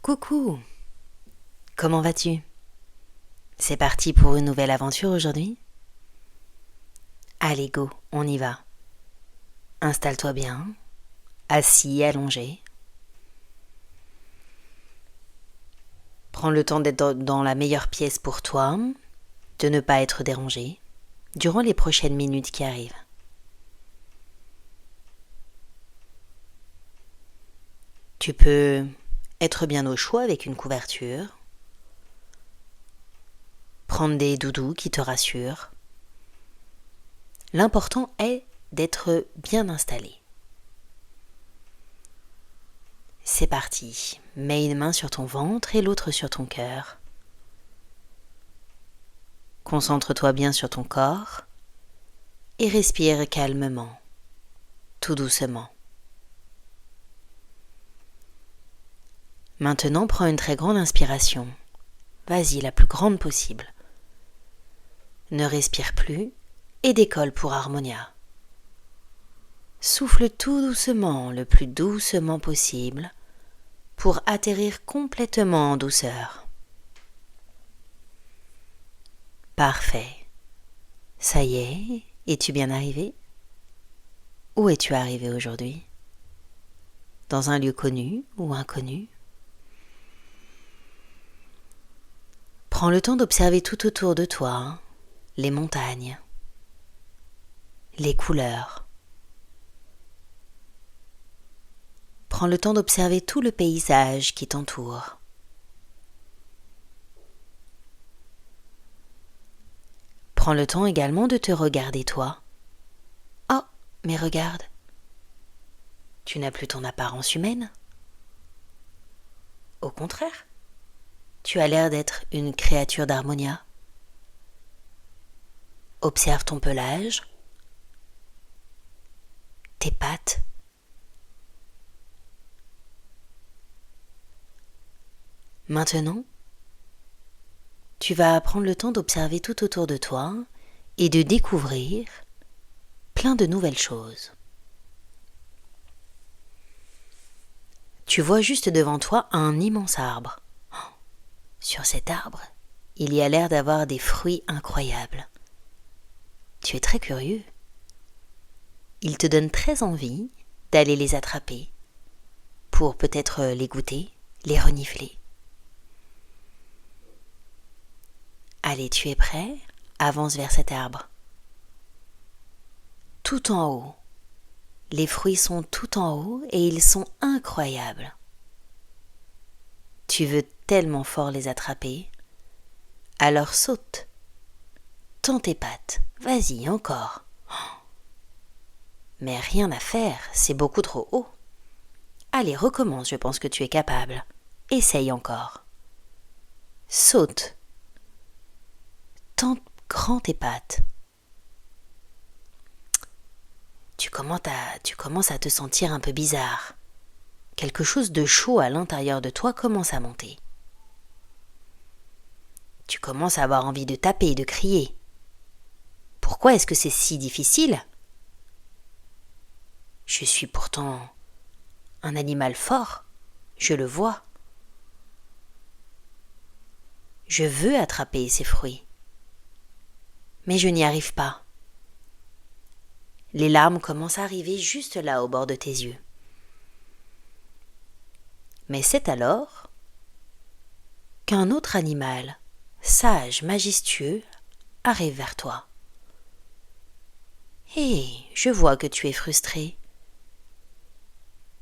Coucou, comment vas-tu? C'est parti pour une nouvelle aventure aujourd'hui? Allez go, on y va. Installe-toi bien, assis, allongé. Prends le temps d'être dans la meilleure pièce pour toi, de ne pas être dérangé, durant les prochaines minutes qui arrivent. Tu peux être bien au chaud avec une couverture, prendre des doudous qui te rassurent. L'important est d'être bien installé. C'est parti, mets une main sur ton ventre et l'autre sur ton cœur. Concentre-toi bien sur ton corps et respire calmement, tout doucement. Maintenant, prends une très grande inspiration. Vas-y, la plus grande possible. Ne respire plus et décolle pour Harmonia. Souffle tout doucement, le plus doucement possible, pour atterrir complètement en douceur. Parfait. Ça y est, es-tu bien arrivé? Où es-tu arrivé aujourd'hui? Dans un lieu connu ou inconnu? Prends le temps d'observer tout autour de toi, les montagnes, les couleurs. Prends le temps d'observer tout le paysage qui t'entoure. Prends le temps également de te regarder toi. Oh, mais regarde, tu n'as plus ton apparence humaine. Au contraire, tu as l'air d'être une créature d'Harmonia. Observe ton pelage, tes pattes. Maintenant, tu vas prendre le temps d'observer tout autour de toi et de découvrir plein de nouvelles choses. Tu vois juste devant toi un immense arbre. Sur cet arbre, il y a l'air d'avoir des fruits incroyables. Tu es très curieux. Il te donne très envie d'aller les attraper pour peut-être les goûter, les renifler. Allez, tu es prêt? Avance vers cet arbre. Tout en haut. Les fruits sont tout en haut et ils sont incroyables. Tu veux tellement fort les attraper. Alors saute. Tends tes pattes. Vas-y, encore. Mais rien à faire, c'est beaucoup trop haut. Allez, recommence, je pense que tu es capable. Essaye encore. Saute. Tends grand tes pattes. Tu commences à te sentir un peu bizarre. Quelque chose de chaud à l'intérieur de toi commence à monter. Tu commences à avoir envie de taper et de crier. Pourquoi est-ce que c'est si difficile? Je suis pourtant un animal fort, je le vois. Je veux attraper ces fruits. Mais je n'y arrive pas. Les larmes commencent à arriver juste là au bord de tes yeux. Mais c'est alors qu'un autre animal, sage, majestueux, arrive vers toi. Hé, je vois que tu es frustré.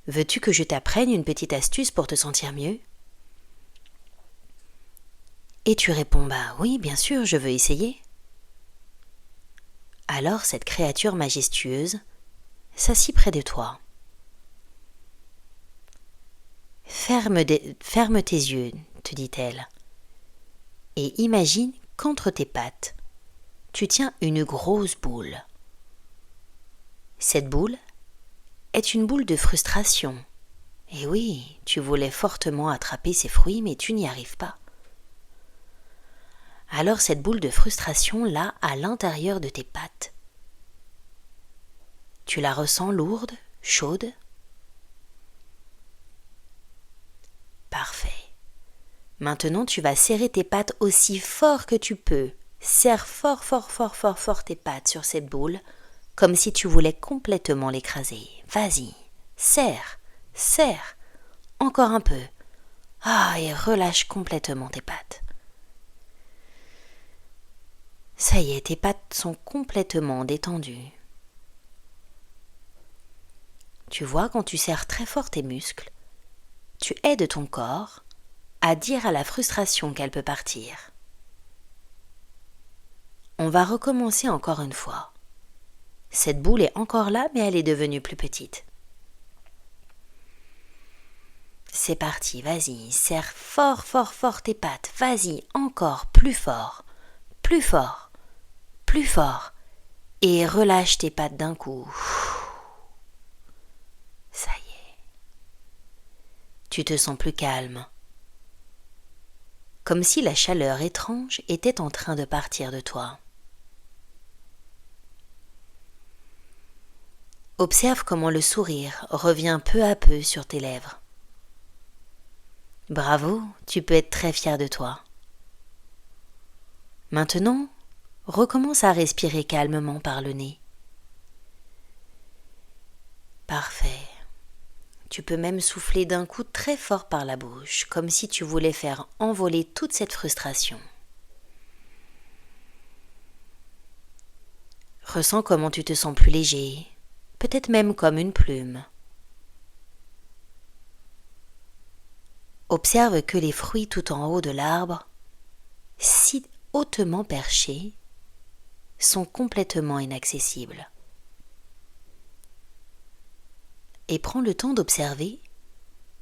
Veux-tu que je t'apprenne une petite astuce pour te sentir mieux? Et tu réponds, bah oui, bien sûr, je veux essayer. Alors cette créature majestueuse s'assit près de toi. Ferme tes yeux, te dit-elle, et imagine qu'entre tes pattes, tu tiens une grosse boule. Cette boule est une boule de frustration. Et oui, tu voulais fortement attraper ces fruits, mais tu n'y arrives pas. Alors cette boule de frustration, là, à l'intérieur de tes pattes, tu la ressens lourde, chaude? Parfait. Maintenant, tu vas serrer tes pattes aussi fort que tu peux. Serre fort, fort, fort, fort, fort tes pattes sur cette boule, comme si tu voulais complètement l'écraser. Vas-y, serre, serre, encore un peu. Ah, et relâche complètement tes pattes. Ça y est, tes pattes sont complètement détendues. Tu vois, quand tu serres très fort tes muscles, tu aides ton corps à dire à la frustration qu'elle peut partir. On va recommencer encore une fois. Cette boule est encore là, mais elle est devenue plus petite. C'est parti, vas-y, serre fort, fort, fort tes pattes. Vas-y, encore plus fort, plus fort, plus fort. Et relâche tes pattes d'un coup. Ça y est. Tu te sens plus calme. Comme si la chaleur étrange était en train de partir de toi. Observe comment le sourire revient peu à peu sur tes lèvres. Bravo, tu peux être très fier de toi. Maintenant, recommence à respirer calmement par le nez. Parfait. Tu peux même souffler d'un coup très fort par la bouche, comme si tu voulais faire envoler toute cette frustration. Ressens comment tu te sens plus léger, peut-être même comme une plume. Observe que les fruits tout en haut de l'arbre, si hautement perchés, sont complètement inaccessibles. Et prends le temps d'observer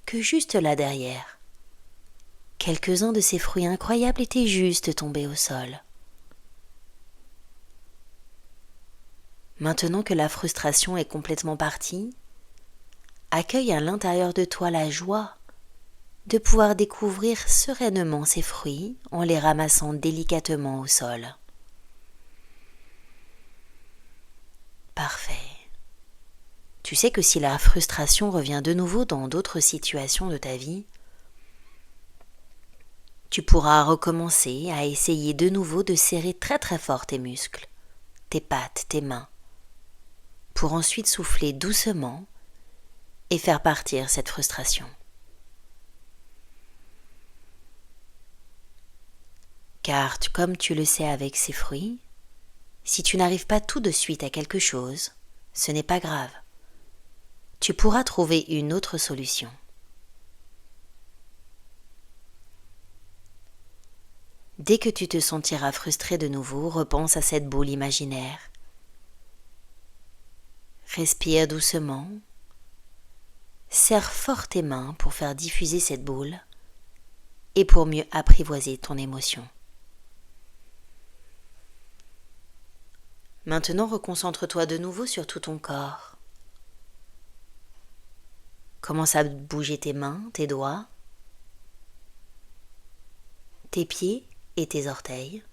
que juste là derrière, quelques-uns de ces fruits incroyables étaient juste tombés au sol. Maintenant que la frustration est complètement partie, accueille à l'intérieur de toi la joie de pouvoir découvrir sereinement ces fruits en les ramassant délicatement au sol. Parfait. Tu sais que si la frustration revient de nouveau dans d'autres situations de ta vie, tu pourras recommencer à essayer de nouveau de serrer très très fort tes muscles, tes pattes, tes mains, pour ensuite souffler doucement et faire partir cette frustration. Car comme tu le sais avec ces fruits, si tu n'arrives pas tout de suite à quelque chose, ce n'est pas grave. Tu pourras trouver une autre solution. Dès que tu te sentiras frustré de nouveau, repense à cette boule imaginaire. Respire doucement. Serre fort tes mains pour faire diffuser cette boule et pour mieux apprivoiser ton émotion. Maintenant, reconcentre-toi de nouveau sur tout ton corps. Commence à bouger tes mains, tes doigts, tes pieds et tes orteils.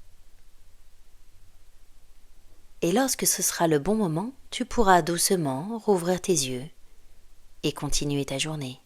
Et lorsque ce sera le bon moment, tu pourras doucement rouvrir tes yeux et continuer ta journée.